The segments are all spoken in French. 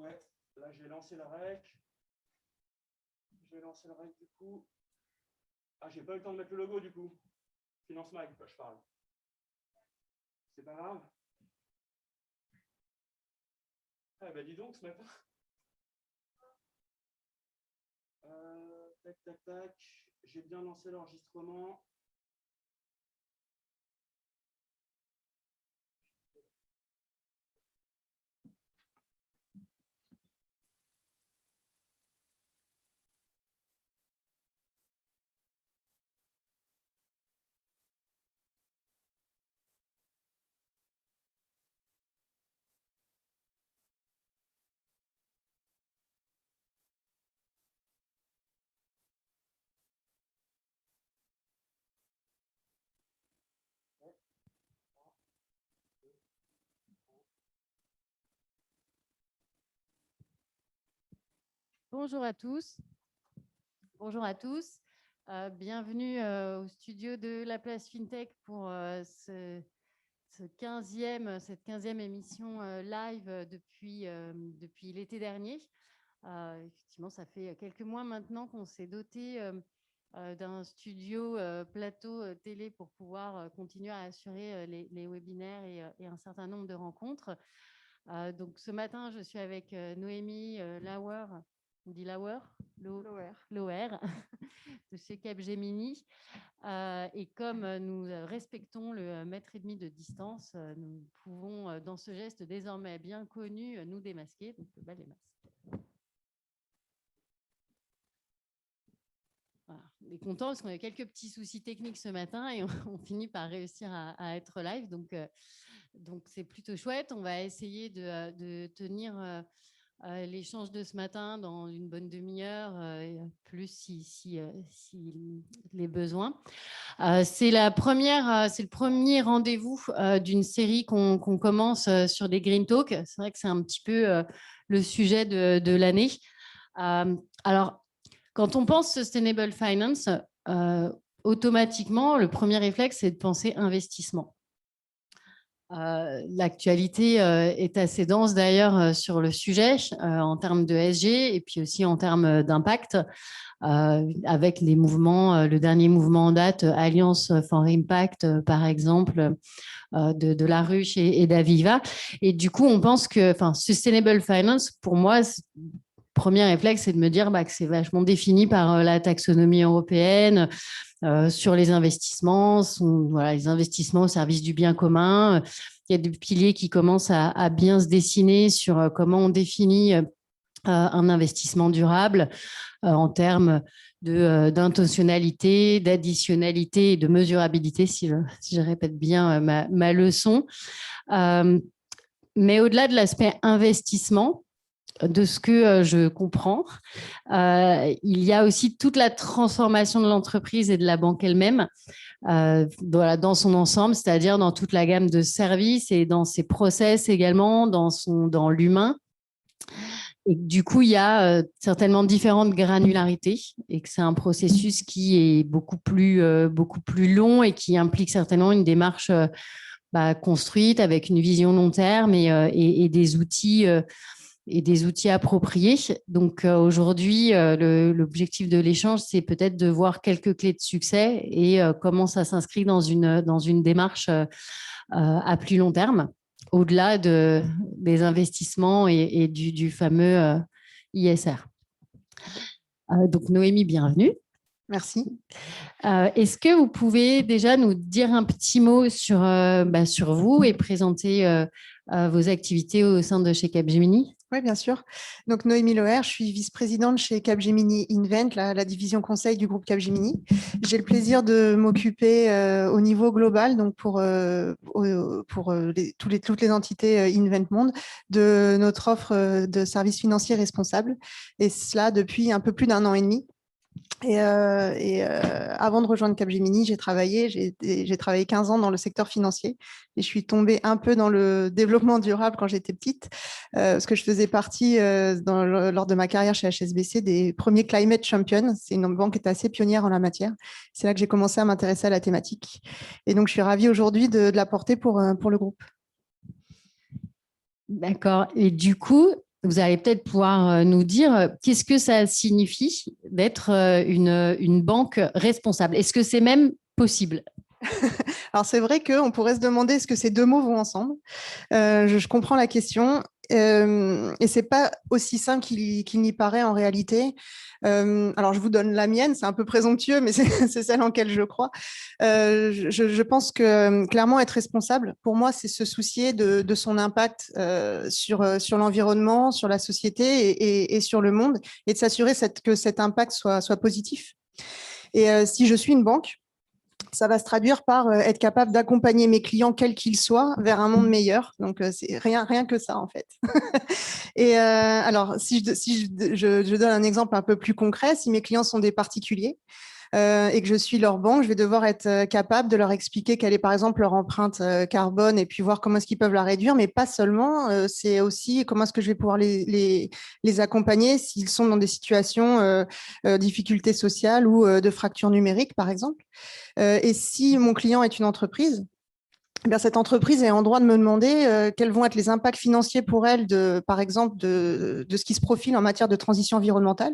Ouais, là j'ai lancé le rec. Je vais lancer le rec du coup. Ah, j'ai pas eu le temps de mettre le logo du coup. Finance Mag, quoi, je parle. C'est pas grave. Ah bah dis donc ce matin. Tac, tac, tac. J'ai bien lancé l'enregistrement. Bonjour à tous. Bonjour à tous. Bienvenue au studio de la Place FinTech pour cette 15e émission live depuis l'été dernier. Effectivement, ça fait quelques mois maintenant qu'on s'est doté d'un studio plateau télé pour pouvoir continuer à assurer les webinaires et un certain nombre de rencontres. Donc ce matin, je suis avec Noémie Lauer. On dit Lauer, Lauer de chez Capgemini. Et comme nous respectons le mètre et demi de distance, nous pouvons, dans ce geste désormais bien connu, nous démasquer. Donc, le bas des masques. Voilà. On est content parce qu'on a eu quelques petits soucis techniques ce matin et on finit par réussir à être live. Donc, c'est plutôt chouette. On va essayer de tenir l'échange de ce matin dans une bonne demi-heure, plus si les besoins. C'est le premier rendez-vous d'une série qu'on commence sur des Green Talk. C'est vrai que c'est un petit peu le sujet de l'année. Alors, quand on pense Sustainable Finance, automatiquement, le premier réflexe, c'est de penser investissement. L'actualité est assez dense d'ailleurs sur le sujet en termes de ESG et puis aussi en termes d'impact avec les mouvements, le dernier mouvement en date, Alliance for Impact par exemple, de La Ruche et d'Aviva. Et du coup, on pense que Sustainable Finance, pour moi, premier réflexe, c'est de me dire que c'est vachement défini par la taxonomie européenne sur les investissements, les investissements au service du bien commun. Il y a des piliers qui commencent à bien se dessiner sur comment on définit un investissement durable en termes d'intentionnalité, d'additionnalité et de mesurabilité, si je répète bien ma leçon. Mais au-delà de l'aspect investissement, de ce que je comprends, il y a aussi toute la transformation de l'entreprise et de la banque elle-même dans son ensemble, c'est-à-dire dans toute la gamme de services et dans ses process également, dans l'humain. Et du coup, il y a certainement différentes granularités et que c'est un processus qui est beaucoup plus long et qui implique certainement une démarche construite avec une vision long terme et des outils appropriés. Donc aujourd'hui, l'objectif de l'échange, c'est peut-être de voir quelques clés de succès et comment ça s'inscrit dans une démarche à plus long terme, au-delà des investissements et du fameux ISR. Donc Noémie, bienvenue. Merci. Est-ce que vous pouvez déjà nous dire un petit mot sur vous et présenter vos activités au sein de chez Capgemini ? Oui, bien sûr. Donc, Noémie Loher, je suis vice-présidente chez Capgemini Invent, la division conseil du groupe Capgemini. J'ai le plaisir de m'occuper au niveau global, donc pour toutes les entités Invent Monde, de notre offre de services financiers responsables, et cela depuis un peu plus d'1 an et demi. Et avant de rejoindre Capgemini, j'ai travaillé 15 ans dans le secteur financier et je suis tombée un peu dans le développement durable quand j'étais petite, parce que je faisais partie lors de ma carrière chez HSBC des premiers Climate Champions. C'est une banque qui était assez pionnière en la matière. C'est là que j'ai commencé à m'intéresser à la thématique. Et donc, je suis ravie aujourd'hui de la porter pour le groupe. D'accord. Et du coup, Vous allez peut-être pouvoir nous dire qu'est-ce que ça signifie d'être une banque responsable. Est-ce que c'est même possible? Alors, c'est vrai qu'on pourrait se demander est-ce que ces deux mots vont ensemble. Je comprends la question. Et c'est pas aussi simple qu'il n'y paraît en réalité. Alors, je vous donne la mienne, c'est un peu présomptueux, mais c'est celle en laquelle je crois. Je pense que clairement, être responsable, pour moi, c'est se soucier de son impact sur l'environnement, sur la société et sur le monde, et de s'assurer que cet impact soit positif. Et si je suis une banque, ça va se traduire par être capable d'accompagner mes clients, quels qu'ils soient, vers un monde meilleur. Donc, c'est rien que ça, en fait. Et alors, si je donne un exemple un peu plus concret, si mes clients sont des particuliers et que je suis leur banque, je vais devoir être capable de leur expliquer quelle est, par exemple, leur empreinte carbone et puis voir comment est-ce qu'ils peuvent la réduire, mais pas seulement. C'est aussi comment est-ce que je vais pouvoir les accompagner s'ils sont dans des situations difficultés sociales ou de fracture numérique, par exemple. Et si mon client est une entreprise, eh bien, cette entreprise est en droit de me demander quels vont être les impacts financiers pour elle, par exemple, de ce qui se profile en matière de transition environnementale.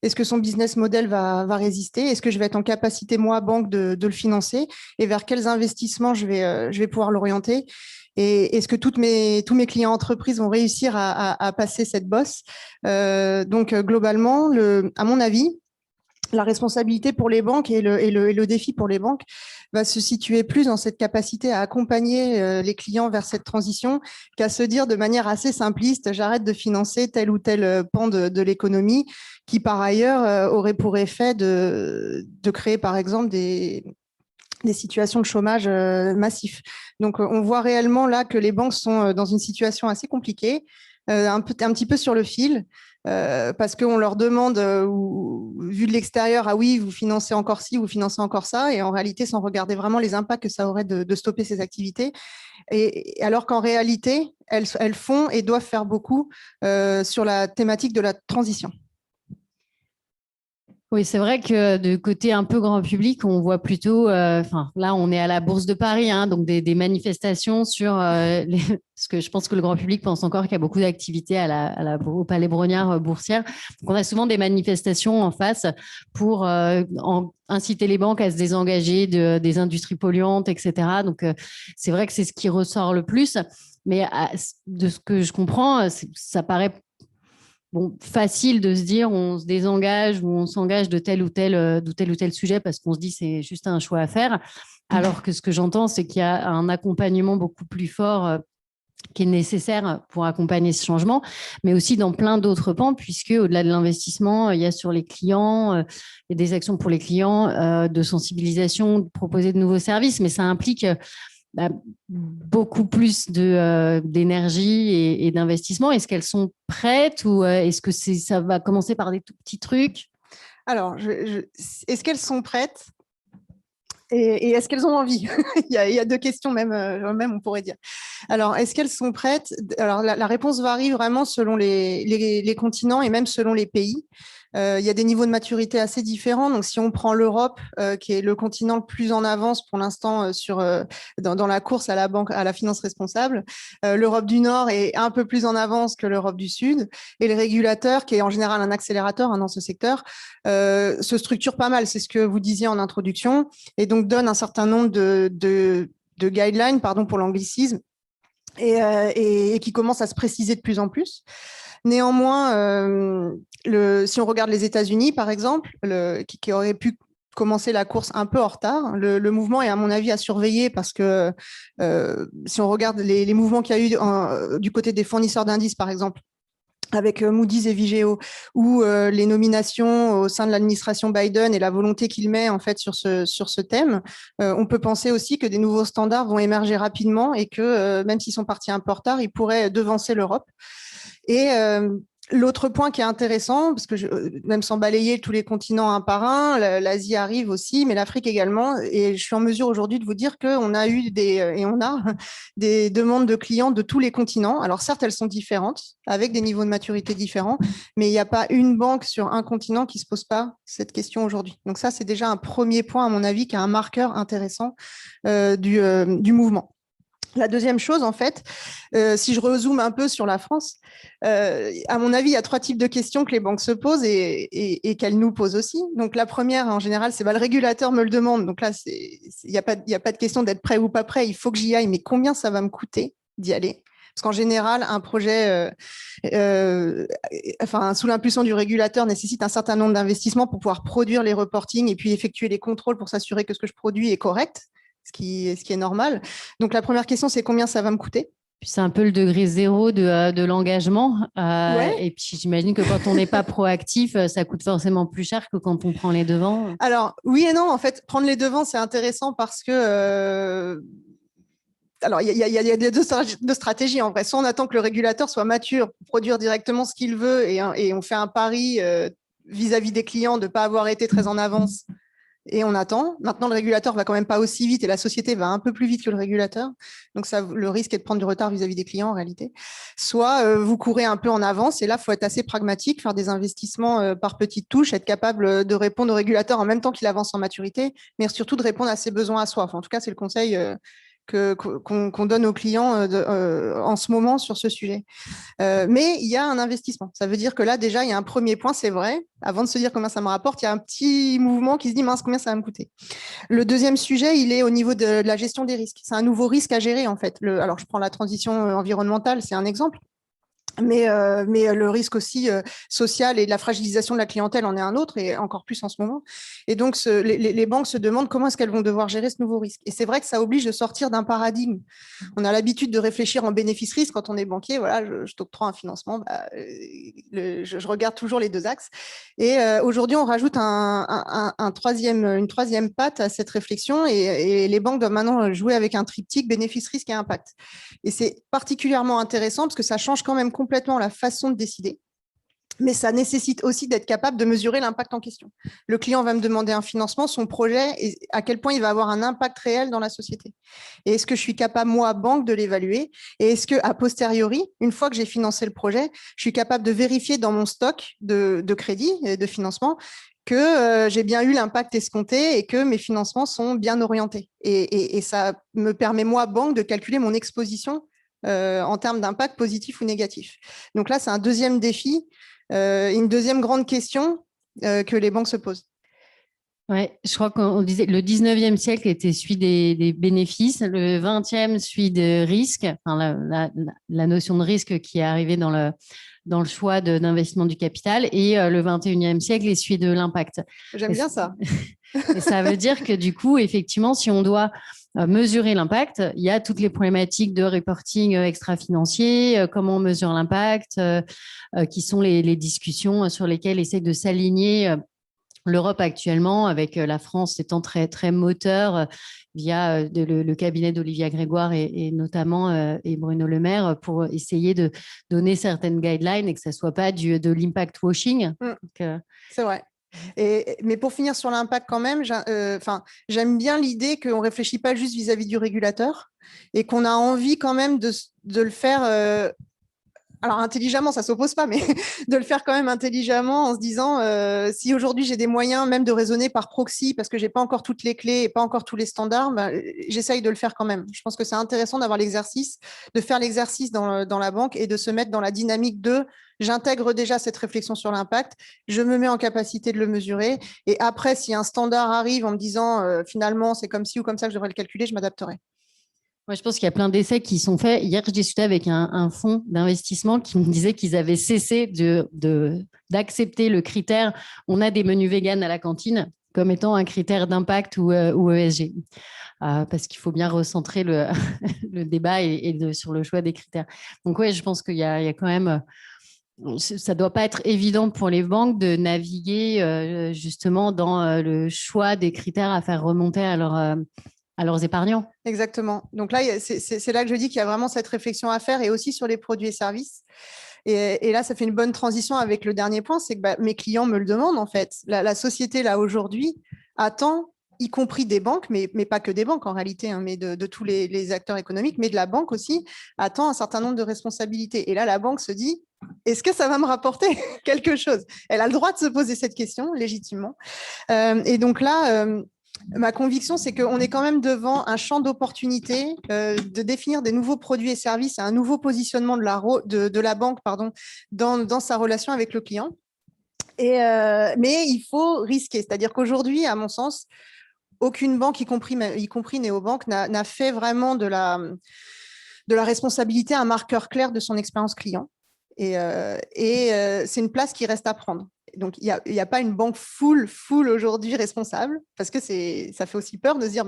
Est-ce que son business model va résister? Est-ce que je vais être en capacité, moi, banque, de le financer? Et vers quels investissements je vais pouvoir l'orienter? Et est-ce que tous mes clients entreprises vont réussir à passer cette bosse? Donc, globalement, à mon avis, la responsabilité pour les banques et le défi pour les banques va se situer plus dans cette capacité à accompagner les clients vers cette transition qu'à se dire de manière assez simpliste, j'arrête de financer tel ou tel pan de l'économie qui, par ailleurs, aurait pour effet de créer, par exemple, des situations de chômage massif. Donc, on voit réellement là que les banques sont dans une situation assez compliquée, un petit peu sur le fil, parce qu'on leur demande, vu de l'extérieur, ah oui, vous financez encore ci, vous financez encore ça, et en réalité, sans regarder vraiment les impacts que ça aurait de stopper ces activités. Et alors qu'en réalité, elles font et doivent faire beaucoup sur la thématique de la transition. Oui, c'est vrai que de côté un peu grand public, on voit plutôt, là, on est à la Bourse de Paris, hein, donc des manifestations sur, parce que je pense que le grand public pense encore qu'il y a beaucoup d'activités au Palais Brognard boursière. Donc, on a souvent des manifestations en face pour inciter les banques à se désengager des industries polluantes, etc. Donc, c'est vrai que c'est ce qui ressort le plus. Mais de ce que je comprends, ça paraît facile de se dire on se désengage ou on s'engage de tel ou tel sujet parce qu'on se dit c'est juste un choix à faire. Alors que ce que j'entends, c'est qu'il y a un accompagnement beaucoup plus fort qui est nécessaire pour accompagner ce changement, mais aussi dans plein d'autres pans, puisque au-delà de l'investissement, il y a sur les clients, il y a des actions pour les clients de sensibilisation, de proposer de nouveaux services, mais ça implique beaucoup plus d'énergie et d'investissement. Est-ce qu'elles sont prêtes ou est-ce que ça va commencer par des tout petits trucs? Alors, est-ce qu'elles sont prêtes et est-ce qu'elles ont envie? Il y a deux questions même, on pourrait dire. Alors, est-ce qu'elles sont prêtes? Alors, la réponse varie vraiment selon les continents et même selon les pays. Il y a des niveaux de maturité assez différents. Donc, si on prend l'Europe, qui est le continent le plus en avance pour l'instant dans la course à la finance responsable, l'Europe du Nord est un peu plus en avance que l'Europe du Sud. Et le régulateur, qui est en général un accélérateur dans ce secteur, se structure pas mal. C'est ce que vous disiez en introduction, et donc donne un certain nombre de guidelines, pardon pour l'anglicisme, et qui commence à se préciser de plus en plus. Néanmoins, si on regarde les États-Unis, par exemple, qui auraient pu commencer la course un peu en retard, le mouvement est à mon avis à surveiller parce que si on regarde les mouvements qu'il y a eu du côté des fournisseurs d'indices, par exemple, avec Moody's et Vigeo, ou les nominations au sein de l'administration Biden et la volonté qu'il met en fait sur ce thème, on peut penser aussi que des nouveaux standards vont émerger rapidement et que même s'ils sont partis un peu en retard, ils pourraient devancer l'Europe. Et l'autre point qui est intéressant, parce que même sans balayer tous les continents un par un, l'Asie arrive aussi, mais l'Afrique également. Et je suis en mesure aujourd'hui de vous dire qu'on a eu on a des demandes de clients de tous les continents. Alors certes, elles sont différentes, avec des niveaux de maturité différents, mais il n'y a pas une banque sur un continent qui ne se pose pas cette question aujourd'hui. Donc ça, c'est déjà un premier point, à mon avis, qui est un marqueur intéressant du mouvement. La deuxième chose, en fait, si je rezoome un peu sur la France, à mon avis, il y a 3 types de questions que les banques se posent et qu'elles nous posent aussi. Donc, la première, en général, c'est le régulateur me le demande. Donc là, il n'y a pas de question d'être prêt ou pas prêt. Il faut que j'y aille, mais combien ça va me coûter d'y aller? Parce qu'en général, un projet, sous l'impulsion du régulateur, nécessite un certain nombre d'investissements pour pouvoir produire les reportings et puis effectuer les contrôles pour s'assurer que ce que je produis est correct, ce qui est normal. Donc, la première question, c'est combien ça va me coûter? Puis c'est un peu le degré zéro de l'engagement. Ouais. Et puis j'imagine que quand on n'est pas proactif, ça coûte forcément plus cher que quand on prend les devants. Alors, oui et non. En fait, prendre les devants, c'est intéressant parce que alors, il y a deux stratégies en vrai. Soit on attend que le régulateur soit mature pour produire directement ce qu'il veut et on fait un pari vis-à-vis des clients de ne pas avoir été très en avance et on attend. Maintenant, le régulateur va quand même pas aussi vite et la société va un peu plus vite que le régulateur. Donc, le risque est de prendre du retard vis-à-vis des clients en réalité. Soit vous courez un peu en avance et là, il faut être assez pragmatique, faire des investissements par petites touches, être capable de répondre au régulateur en même temps qu'il avance en maturité, mais surtout de répondre à ses besoins à soi. Enfin, en tout cas, c'est le conseil qu'on donne aux clients en ce moment sur ce sujet. Mais il y a un investissement. Ça veut dire que là, déjà, il y a un premier point, c'est vrai. Avant de se dire combien ça me rapporte, il y a un petit mouvement qui se dit, mince, combien ça va me coûter? Le deuxième sujet, il est au niveau de la gestion des risques. C'est un nouveau risque à gérer, en fait. Alors, je prends la transition environnementale, c'est un exemple. Mais le risque aussi social et de la fragilisation de la clientèle en est un autre, et encore plus en ce moment. Et donc, les banques se demandent comment est-ce qu'elles vont devoir gérer ce nouveau risque. Et c'est vrai que ça oblige de sortir d'un paradigme. On a l'habitude de réfléchir en bénéfice-risque quand on est banquier. Voilà, je t'octroie un financement, je regarde toujours les deux axes. Et aujourd'hui, on rajoute une troisième patte à cette réflexion, et les banques doivent maintenant jouer avec un triptyque bénéfice-risque et impact. Et c'est particulièrement intéressant parce que ça change quand même complètement la façon de décider, mais ça nécessite aussi d'être capable de mesurer l'impact en question. Le client va me demander un financement, son projet, et à quel point il va avoir un impact réel dans la société. Et est-ce que je suis capable, moi, banque, de l'évaluer? Et est-ce qu'à posteriori, une fois que j'ai financé le projet, je suis capable de vérifier dans mon stock de crédit et de financement que j'ai bien eu l'impact escompté et que mes financements sont bien orientés. Et ça me permet, moi, banque, de calculer mon exposition en termes d'impact positif ou négatif. Donc là, c'est un deuxième défi, une deuxième grande question que les banques se posent. Ouais, je crois qu'on disait le 19e siècle était celui des bénéfices, le 20e celui de risque, enfin, la notion de risque qui est arrivée dans le choix d'investissement du capital, et le 21e siècle est celui de l'impact. J'aime bien ça. Et ça veut dire que du coup, effectivement, si on doit mesurer l'impact, il y a toutes les problématiques de reporting extra-financier, comment on mesure l'impact, qui sont les discussions sur lesquelles essaie de s'aligner l'Europe actuellement, avec la France étant très, très moteur via le cabinet d'Olivia Grégoire et notamment et Bruno Le Maire, pour essayer de donner certaines guidelines et que ça ne soit pas de l'impact washing. C'est vrai. Mais pour finir sur l'impact quand même, j'aime bien l'idée qu'on ne réfléchit pas juste vis-à-vis du régulateur et qu'on a envie quand même de le faire alors intelligemment, ça ne s'oppose pas, mais de le faire quand même intelligemment en se disant si aujourd'hui j'ai des moyens même de raisonner par proxy parce que je n'ai pas encore toutes les clés et pas encore tous les standards, j'essaye de le faire quand même. Je pense que c'est intéressant d'avoir l'exercice, de faire l'exercice dans la banque et de se mettre dans la dynamique de j'intègre déjà cette réflexion sur l'impact, je me mets en capacité de le mesurer et après, si un standard arrive en me disant finalement c'est comme ci ou comme ça que je devrais le calculer, je m'adapterai. Moi, je pense qu'il y a plein d'essais qui sont faits. Hier, je discutais avec un fonds d'investissement qui me disait qu'ils avaient cessé d'accepter le critère « on a des menus véganes à la cantine » comme étant un critère d'impact ou ESG. Parce qu'il faut bien recentrer le débat sur le choix des critères. Donc oui, je pense qu'il y a quand même... Ça ne doit pas être évident pour les banques de naviguer justement dans le choix des critères à faire remonter à leurs épargnants. Exactement. Donc là, c'est là que je dis qu'il y a vraiment cette réflexion à faire et aussi sur les produits et services. Et là, ça fait une bonne transition avec le dernier point, c'est que mes clients me le demandent en fait. La société, là, aujourd'hui, attend, y compris des banques, mais pas que des banques en réalité, mais de tous les acteurs économiques, mais de la banque aussi, attend un certain nombre de responsabilités. Et là, la banque se dit, est-ce que ça va me rapporter quelque chose? Elle a le droit de se poser cette question, légitimement. Et donc là... Ma conviction, c'est qu'on est quand même devant un champ d'opportunités de définir des nouveaux produits et services, un nouveau positionnement de la banque dans sa relation avec le client. Mais il faut risquer. C'est-à-dire qu'aujourd'hui, à mon sens, aucune banque, y compris néobanque, n'a fait vraiment de la responsabilité un marqueur clair de son expérience client. Et c'est une place qui reste à prendre. Donc, il n'y a pas une banque full aujourd'hui responsable, parce que ça fait aussi peur de se dire,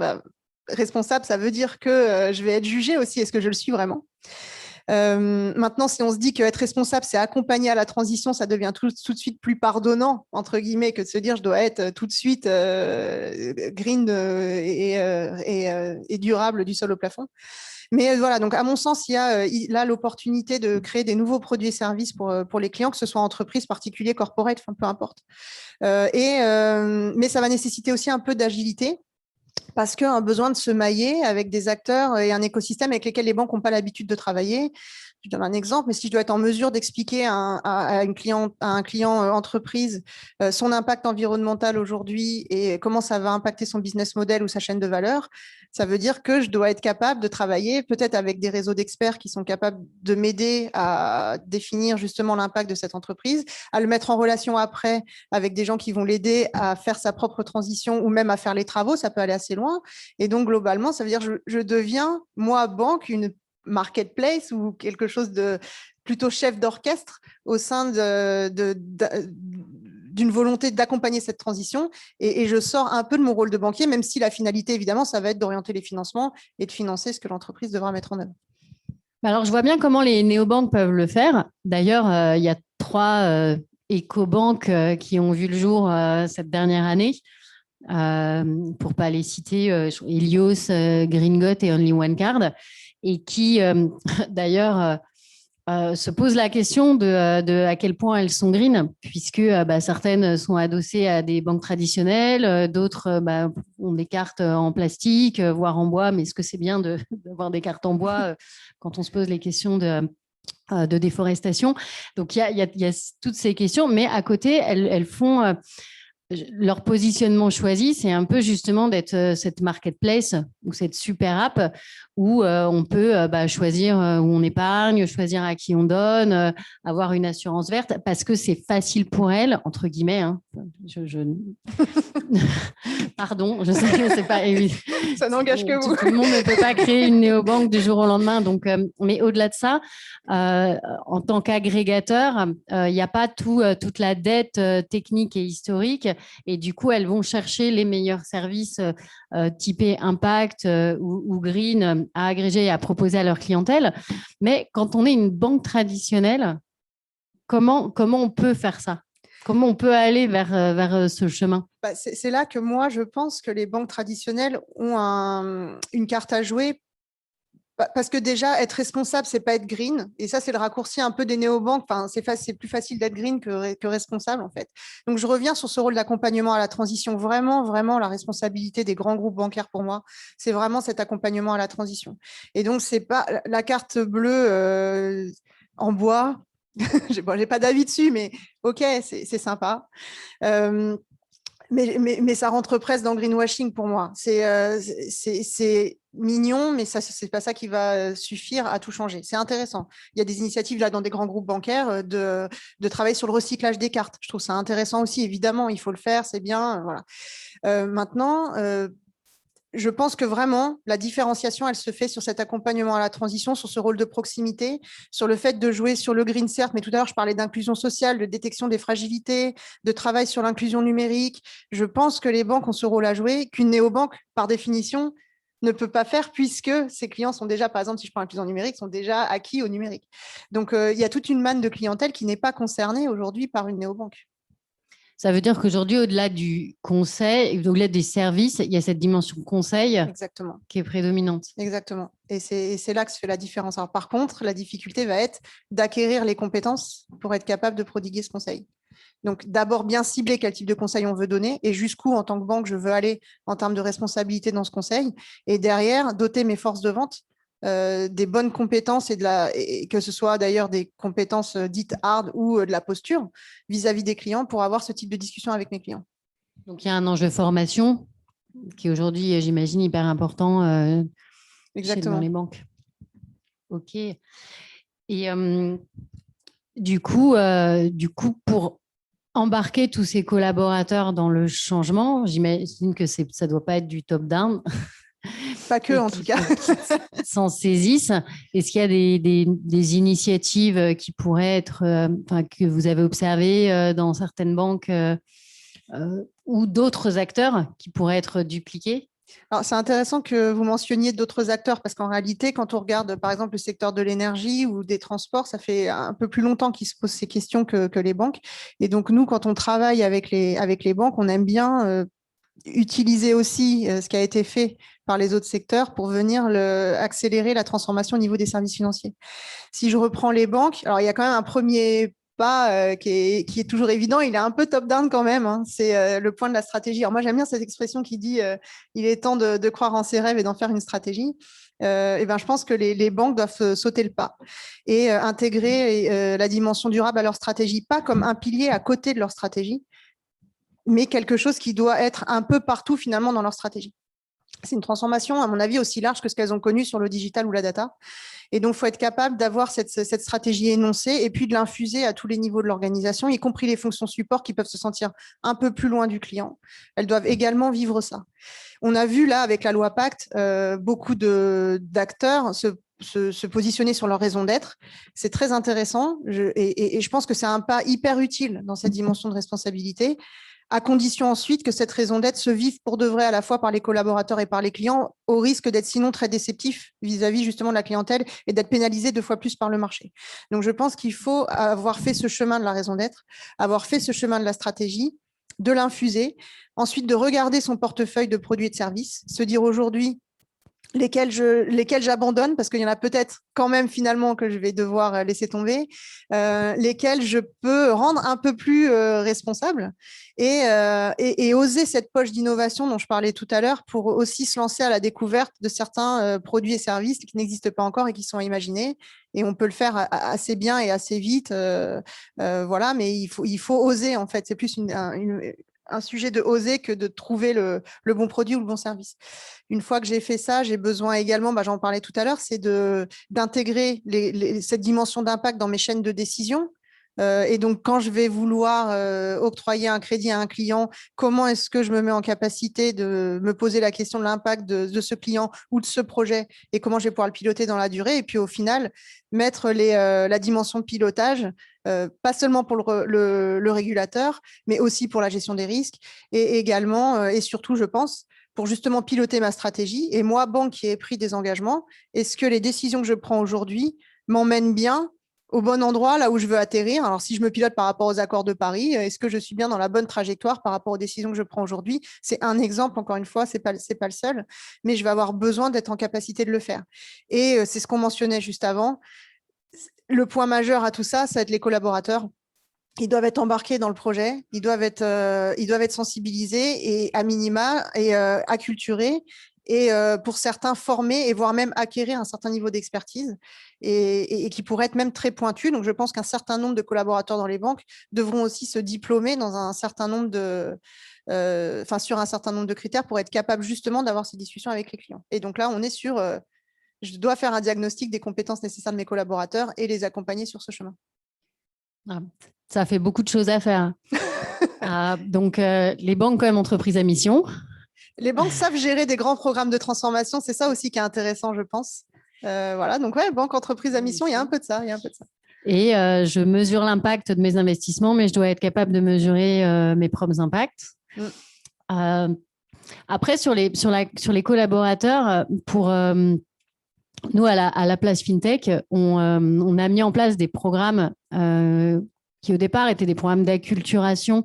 responsable, ça veut dire que je vais être jugée aussi. Est-ce que je le suis vraiment ? Maintenant, si on se dit qu'être responsable, c'est accompagner à la transition, ça devient tout de suite plus pardonnant, entre guillemets, que de se dire je dois être tout de suite green et durable du sol au plafond. Mais voilà, donc à mon sens, il y a là l'opportunité de créer des nouveaux produits et services pour les clients, que ce soit entreprises, particuliers, corporate, enfin, peu importe. Mais ça va nécessiter aussi un peu d'agilité, parce qu'il y a un besoin de se mailler avec des acteurs et un écosystème avec lesquels les banques n'ont pas l'habitude de travailler. Je donne un exemple, mais si je dois être en mesure d'expliquer à un client entreprise son impact environnemental aujourd'hui et comment ça va impacter son business model ou sa chaîne de valeur, ça veut dire que je dois être capable de travailler peut-être avec des réseaux d'experts qui sont capables de m'aider à définir justement l'impact de cette entreprise, à le mettre en relation après avec des gens qui vont l'aider à faire sa propre transition ou même à faire les travaux, ça peut aller assez loin. Et donc, globalement, ça veut dire que je deviens, moi, banque, une marketplace ou quelque chose de plutôt chef d'orchestre au sein d'une volonté d'accompagner cette transition. Et je sors un peu de mon rôle de banquier, même si la finalité, évidemment, ça va être d'orienter les financements et de financer ce que l'entreprise devra mettre en œuvre. Alors, je vois bien comment les néobanques peuvent le faire. D'ailleurs, il y a 3 écobanques qui ont vu le jour cette dernière année. Pour ne pas les citer, Helios, Green et Only One Card, et qui, d'ailleurs, se posent la question de à quel point elles sont green, puisque certaines sont adossées à des banques traditionnelles, d'autres ont des cartes en plastique, voire en bois, mais est-ce que c'est bien d'avoir des cartes en bois quand on se pose les questions de déforestation? Donc, il y a toutes ces questions, mais à côté, elles font... leur positionnement choisi, c'est un peu justement d'être cette marketplace ou cette super app où on peut choisir où on épargne, choisir à qui on donne, avoir une assurance verte, parce que c'est facile pour elle, entre guillemets. Hein. Pardon, je sais que c'est pas évident. Ça n'engage que vous. Tout le monde ne peut pas créer une néobanque du jour au lendemain. Donc, mais au-delà de ça, en tant qu'agrégateur, il n'y a pas toute la dette technique et historique. Et du coup, elles vont chercher les meilleurs services typés impact ou green à agréger et à proposer à leur clientèle. Mais quand on est une banque traditionnelle, comment on peut faire ça ? Comment on peut aller vers ce chemin ? C'est là que moi, je pense que les banques traditionnelles ont une carte à jouer. Parce que déjà, être responsable, c'est pas être green. Et ça, c'est le raccourci un peu des néobanques. Enfin, c'est plus facile d'être green que responsable, en fait. Donc, je reviens sur ce rôle d'accompagnement à la transition. Vraiment, vraiment, la responsabilité des grands groupes bancaires pour moi, c'est vraiment cet accompagnement à la transition. Et donc, c'est pas la carte bleue en bois. J'ai pas d'avis dessus, mais OK, c'est sympa. Mais ça rentre presque dans le greenwashing pour moi. C'est mignon, mais c'est pas ça qui va suffire à tout changer. C'est intéressant. Il y a des initiatives là dans des grands groupes bancaires de travailler sur le recyclage des cartes. Je trouve ça intéressant aussi. Évidemment, il faut le faire, c'est bien. Voilà. Maintenant, je pense que vraiment, la différenciation, elle se fait sur cet accompagnement à la transition, sur ce rôle de proximité, sur le fait de jouer sur le green, certes, mais tout à l'heure, je parlais d'inclusion sociale, de détection des fragilités, de travail sur l'inclusion numérique. Je pense que les banques ont ce rôle à jouer, qu'une néobanque, par définition, ne peut pas faire, puisque ses clients sont déjà, par exemple, si je prends l'inclusion numérique, sont déjà acquis au numérique. Donc, il y a toute une manne de clientèle qui n'est pas concernée aujourd'hui par une néobanque. Ça veut dire qu'aujourd'hui, au-delà du conseil, au-delà des services, il y a cette dimension conseil. Exactement. Qui est prédominante. Exactement. Et c'est là que se fait la différence. Alors, par contre, la difficulté va être d'acquérir les compétences pour être capable de prodiguer ce conseil. Donc, d'abord, bien cibler quel type de conseil on veut donner et jusqu'où, en tant que banque, je veux aller en termes de responsabilité dans ce conseil. Et derrière, doter mes forces de vente des bonnes compétences et que ce soit d'ailleurs des compétences dites hard ou de la posture vis-à-vis des clients pour avoir ce type de discussion avec mes clients. Donc, il y a un enjeu formation. qui est aujourd'hui, j'imagine, hyper important dans Exactement. les banques. OK. Et du coup, pour embarquer tous ces collaborateurs dans le changement, j'imagine que ça ne doit pas être du top-down. Pas que, en tout cas. S'en saisissent. Est-ce qu'il y a des initiatives qui pourraient être, que vous avez observées dans certaines banques ou d'autres acteurs qui pourraient être dupliqués? Alors, c'est intéressant que vous mentionniez d'autres acteurs parce qu'en réalité, quand on regarde par exemple le secteur de l'énergie ou des transports, ça fait un peu plus longtemps qu'ils se posent ces questions que les banques. Et donc, nous, quand on travaille avec les banques, on aime bien utiliser aussi ce qui a été fait par les autres secteurs pour venir accélérer la transformation au niveau des services financiers. Si je reprends les banques, alors il y a quand même un premier pas qui est toujours évident, il est un peu top-down quand même, hein. C'est le point de la stratégie. Alors moi, j'aime bien cette expression qui dit il est temps de croire en ses rêves et d'en faire une stratégie. Et ben, je pense que les banques doivent sauter le pas et intégrer la dimension durable à leur stratégie, pas comme un pilier à côté de leur stratégie, mais quelque chose qui doit être un peu partout finalement dans leur stratégie. C'est une transformation, à mon avis, aussi large que ce qu'elles ont connu sur le digital ou la data. Et donc, il faut être capable d'avoir cette stratégie énoncée et puis de l'infuser à tous les niveaux de l'organisation, y compris les fonctions support qui peuvent se sentir un peu plus loin du client. Elles doivent également vivre ça. On a vu là, avec la loi Pacte, beaucoup d'acteurs se positionner sur leur raison d'être. C'est très intéressant et je pense que c'est un pas hyper utile dans cette dimension de responsabilité, à condition ensuite que cette raison d'être se vive pour de vrai à la fois par les collaborateurs et par les clients, au risque d'être sinon très déceptif vis-à-vis justement de la clientèle et d'être pénalisé 2 fois plus par le marché. Donc, je pense qu'il faut avoir fait ce chemin de la raison d'être, avoir fait ce chemin de la stratégie, de l'infuser, ensuite de regarder son portefeuille de produits et de services, se dire aujourd'hui lesquels j'abandonne parce qu'il y en a peut-être quand même finalement que je vais devoir laisser tomber, lesquels je peux rendre un peu plus responsables et oser cette poche d'innovation dont je parlais tout à l'heure pour aussi se lancer à la découverte de certains produits et services qui n'existent pas encore et qui sont à imaginer. Et on peut le faire assez bien et assez vite, voilà, mais il faut oser en fait. C'est plus un sujet de oser que de trouver le bon produit ou le bon service. Une fois que j'ai fait ça, j'ai besoin également, j'en parlais tout à l'heure, c'est d'intégrer cette dimension d'impact dans mes chaînes de décision. Et donc, quand je vais vouloir octroyer un crédit à un client, comment est-ce que je me mets en capacité de me poser la question de l'impact de ce client ou de ce projet et comment je vais pouvoir le piloter dans la durée. Et puis, au final, mettre la dimension de pilotage, pas seulement pour le régulateur, mais aussi pour la gestion des risques et également, et surtout, je pense, pour justement piloter ma stratégie. Et moi, banque qui ai pris des engagements, est-ce que les décisions que je prends aujourd'hui m'emmènent bien au bon endroit, là où je veux atterrir? Alors, si je me pilote par rapport aux accords de Paris, est-ce que je suis bien dans la bonne trajectoire par rapport aux décisions que je prends aujourd'hui? C'est un exemple, encore une fois, c'est pas le seul, mais je vais avoir besoin d'être en capacité de le faire. Et c'est ce qu'on mentionnait juste avant. Le point majeur à tout ça, ça va être les collaborateurs. Ils doivent être embarqués dans le projet, ils doivent être sensibilisés et à minima et acculturés et pour certains formés et voire même acquérir un certain niveau d'expertise et qui pourrait être même très pointu. Donc, je pense qu'un certain nombre de collaborateurs dans les banques devront aussi se diplômer dans un certain nombre sur un certain nombre de critères pour être capable justement d'avoir ces discussions avec les clients. Et donc là, on est sur je dois faire un diagnostic des compétences nécessaires de mes collaborateurs et les accompagner sur ce chemin. Ah, ça fait beaucoup de choses à faire. Donc, les banques, quand même, entreprises à mission. Les banques savent gérer des grands programmes de transformation. C'est ça aussi qui est intéressant, je pense. Voilà, donc ouais, banque, entreprise à mission, il y a un peu de ça. Et je mesure l'impact de mes investissements, mais je dois être capable de mesurer mes propres impacts. Après, sur les collaborateurs, pour nous, à la place FinTech, on a mis en place des programmes qui, au départ, étaient des programmes d'acculturation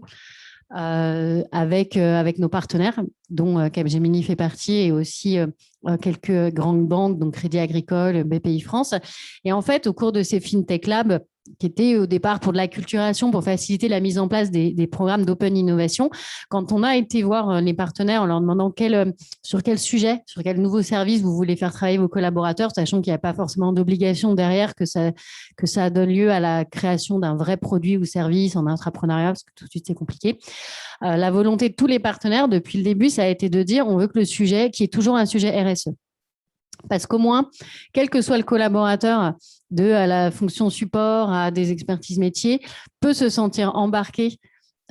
avec nos partenaires, dont Capgemini fait partie, et aussi quelques grandes banques, donc Crédit Agricole, BPI France. Et en fait, au cours de ces FinTech Labs, qui était au départ pour de l'acculturation, pour faciliter la mise en place des programmes d'open innovation. Quand on a été voir les partenaires en leur demandant sur quel sujet, sur quel nouveau service vous voulez faire travailler vos collaborateurs, sachant qu'il n'y a pas forcément d'obligation derrière que ça donne lieu à la création d'un vrai produit ou service en intrapreneuriat, parce que tout de suite, c'est compliqué. La volonté de tous les partenaires, depuis le début, ça a été de dire on veut que le sujet, qui est toujours un sujet RSE, parce qu'au moins, quel que soit le collaborateur, à la fonction support à des expertises métiers, peut se sentir embarqué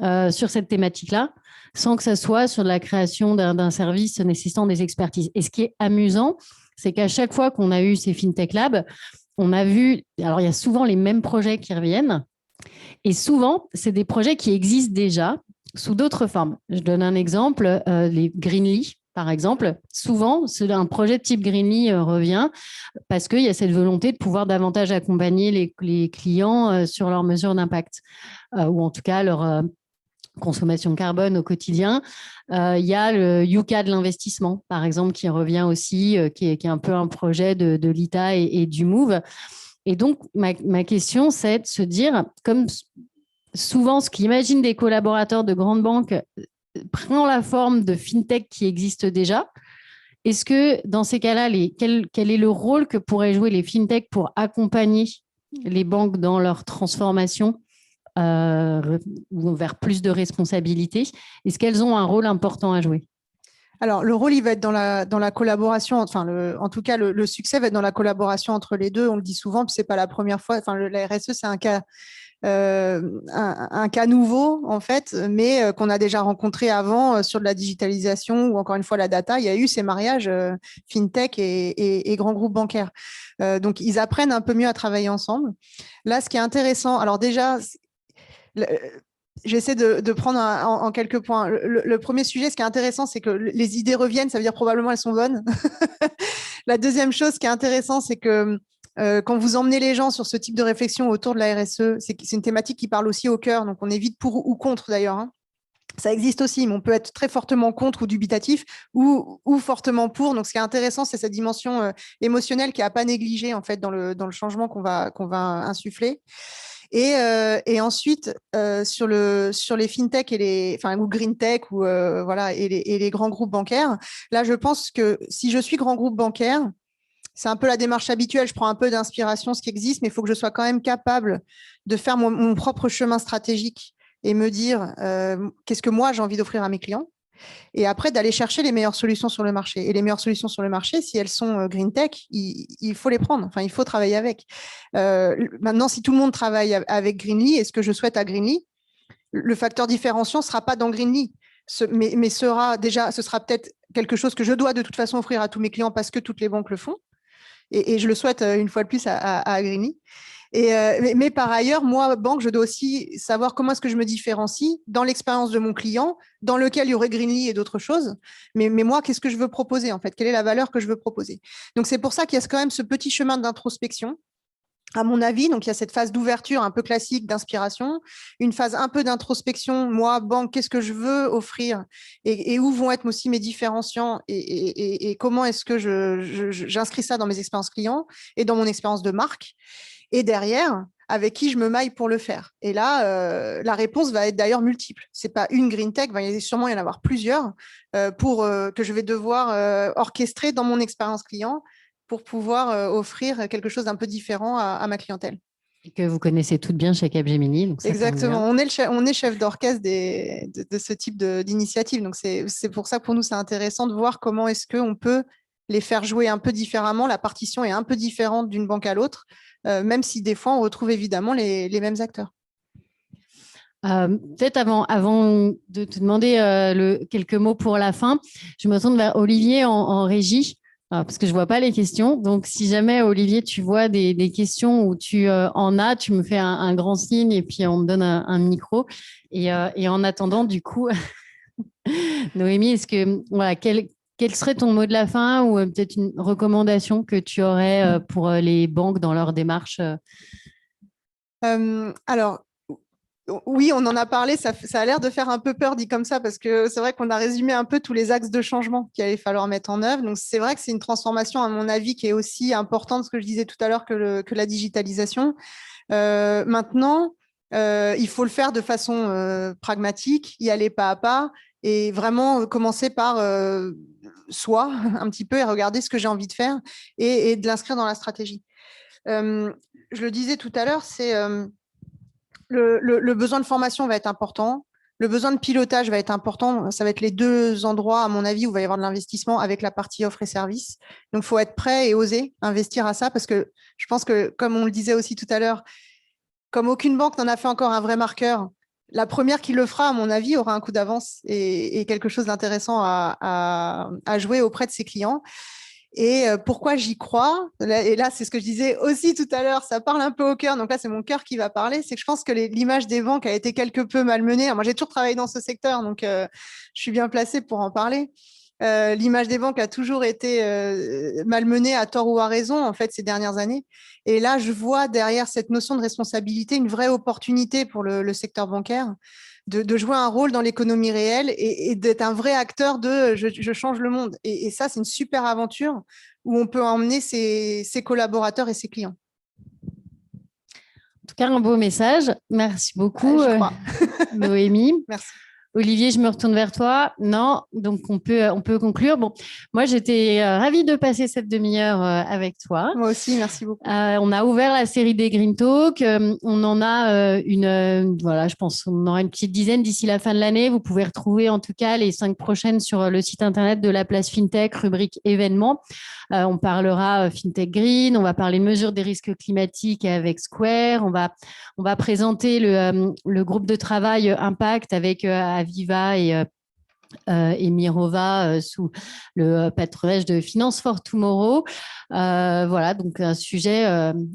sur cette thématique-là, sans que ça soit sur la création d'un service nécessitant des expertises. Et ce qui est amusant, c'est qu'à chaque fois qu'on a eu ces FinTech Labs, on a vu, alors il y a souvent les mêmes projets qui reviennent, et souvent, c'est des projets qui existent déjà sous d'autres formes. Je donne un exemple, les Greenly, par exemple. Souvent, un projet de type Greenly revient parce qu'il y a cette volonté de pouvoir davantage accompagner les clients sur leurs mesures d'impact, ou en tout cas leur consommation carbone au quotidien. Il y a le Yuka de l'investissement, par exemple, qui revient aussi, qui est un peu un projet de l'ITA et du Move. Et donc, ma question, c'est de se dire, comme souvent, ce qu'imaginent des collaborateurs de grandes banques prend la forme de fintech qui existe déjà. Est-ce que dans ces cas-là, quel est le rôle que pourraient jouer les fintech pour accompagner les banques dans leur transformation vers plus de responsabilité? Est-ce qu'elles ont un rôle important à jouer? Alors, le rôle, il va être dans la collaboration. Enfin, en tout cas, le succès va être dans la collaboration entre les deux. On le dit souvent, puis c'est pas la première fois. Enfin, la RSE, c'est un cas nouveau, en fait, mais qu'on a déjà rencontré avant sur de la digitalisation ou encore une fois la data. Il y a eu ces mariages fintech et grands groupes bancaires. Donc, ils apprennent un peu mieux à travailler ensemble. Là, ce qui est intéressant, alors déjà, j'essaie de prendre en quelques points. Le premier sujet, ce qui est intéressant, c'est que les idées reviennent, ça veut dire probablement elles sont bonnes. La deuxième chose qui est intéressant, c'est que quand vous emmenez les gens sur ce type de réflexion autour de la RSE, c'est une thématique qui parle aussi au cœur, donc on évite pour ou contre d'ailleurs. Hein. Ça existe aussi, mais on peut être très fortement contre ou dubitatif ou fortement pour. Donc, ce qui est intéressant, c'est cette dimension émotionnelle qui n'est pas négligée en fait dans le changement qu'on va insuffler. Et ensuite, sur les fintech ou green tech voilà, et les grands groupes bancaires, là, je pense que si je suis grand groupe bancaire, c'est un peu la démarche habituelle. Je prends un peu d'inspiration, ce qui existe, mais il faut que je sois quand même capable de faire mon propre chemin stratégique et me dire qu'est-ce que moi j'ai envie d'offrir à mes clients. Et après, d'aller chercher les meilleures solutions sur le marché. Et les meilleures solutions sur le marché, si elles sont green tech, il faut les prendre. Enfin, il faut travailler avec. Maintenant, si tout le monde travaille avec Greenly, et ce que je souhaite à Greenly, le facteur différenciant ne sera pas dans Greenly, mais ce sera peut-être quelque chose que je dois de toute façon offrir à tous mes clients parce que toutes les banques le font. Et je le souhaite une fois de plus à Greenly. Mais par ailleurs, moi, banque, je dois aussi savoir comment est-ce que je me différencie dans l'expérience de mon client, dans lequel il y aurait Greenly et d'autres choses. Mais moi, qu'est-ce que je veux proposer en fait? Quelle est la valeur que je veux proposer? Donc, c'est pour ça qu'il y a quand même ce petit chemin d'introspection. À mon avis, donc il y a cette phase d'ouverture un peu classique d'inspiration, une phase un peu d'introspection. Moi, banque, qu'est-ce que je veux offrir et où vont être aussi mes différenciants et comment est-ce que j'inscris ça dans mes expériences clients et dans mon expérience de marque. Et derrière, avec qui je me maille pour le faire. Et là, la réponse va être d'ailleurs multiple. Ce n'est pas une green tech, il va sûrement y en avoir plusieurs que je vais devoir orchestrer dans mon expérience client pour pouvoir offrir quelque chose d'un peu différent à ma clientèle. Et que vous connaissez toutes bien chez Capgemini. Donc ça, exactement, on est chef d'orchestre de ce type d'initiative. Donc c'est pour ça que pour nous, c'est intéressant de voir comment est-ce qu'on peut les faire jouer un peu différemment. La partition est un peu différente d'une banque à l'autre, même si des fois, on retrouve évidemment les mêmes acteurs. Peut-être avant de te demander quelques mots pour la fin, je me tourne vers Olivier en régie, parce que je ne vois pas les questions. Donc, si jamais, Olivier, tu vois des questions où tu en as, tu me fais un grand signe et puis on me donne un micro. Et en attendant, du coup, Noémie, est-ce que, voilà, quel serait ton mot de la fin ou peut-être une recommandation que tu aurais pour les banques dans leur démarche? Alors, Oui, on en a parlé, ça a l'air de faire un peu peur dit comme ça, parce que c'est vrai qu'on a résumé un peu tous les axes de changement qu'il allait falloir mettre en œuvre. Donc, c'est vrai que c'est une transformation, à mon avis, qui est aussi importante, ce que je disais tout à l'heure, que la digitalisation. Maintenant, il faut le faire de façon pragmatique, y aller pas à pas, et vraiment commencer par soi, un petit peu, et regarder ce que j'ai envie de faire, et de l'inscrire dans la stratégie. Je le disais tout à l'heure, c'est... le besoin de formation va être important. Le besoin de pilotage va être important. Ça va être les deux endroits, à mon avis, où il va y avoir de l'investissement avec la partie offre et service. Donc, il faut être prêt et oser investir à ça parce que je pense que, comme on le disait aussi tout à l'heure, comme aucune banque n'en a fait encore un vrai marqueur, la première qui le fera, à mon avis, aura un coup d'avance et quelque chose d'intéressant à jouer auprès de ses clients. Et pourquoi j'y crois, et là, c'est ce que je disais aussi tout à l'heure, ça parle un peu au cœur, donc là, c'est mon cœur qui va parler, c'est que je pense que l'image des banques a été quelque peu malmenée. Alors, moi, j'ai toujours travaillé dans ce secteur, donc je suis bien placée pour en parler. L'image des banques a toujours été malmenée à tort ou à raison, en fait, ces dernières années. Et là, je vois derrière cette notion de responsabilité une vraie opportunité pour le secteur bancaire de jouer un rôle dans l'économie réelle et d'être un vrai acteur de je change le monde. Et ça, c'est une super aventure où on peut emmener ses collaborateurs et ses clients. En tout cas, un beau message. Merci beaucoup, Noémie. Merci. Olivier, je me retourne vers toi. Non, donc on peut conclure. Bon, moi, j'étais ravie de passer cette demi-heure avec toi. Moi aussi, merci beaucoup. On a ouvert la série des Green Talk. On en a voilà, je pense qu'on aura une petite dizaine d'ici la fin de l'année. Vous pouvez retrouver en tout cas les 5 prochaines sur le site internet de la place FinTech, rubrique événements. On parlera FinTech Green, on va parler de mesures des risques climatiques avec Square, on va présenter le groupe de travail Impact avec Aviva et Mirova sous le patronage de Finance for Tomorrow. Voilà, donc un sujet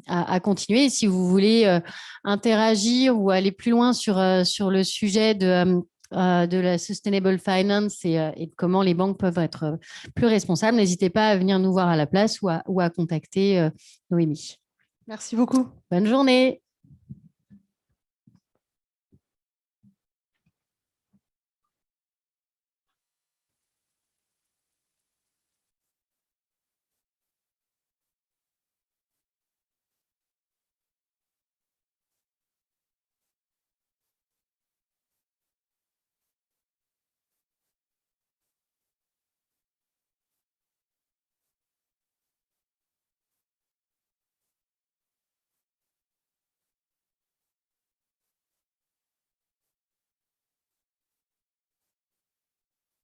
à continuer. Et si vous voulez interagir ou aller plus loin sur le sujet de la sustainable finance et de comment les banques peuvent être plus responsables, n'hésitez pas à venir nous voir à la place ou à contacter Noémie. Merci beaucoup. Bonne journée.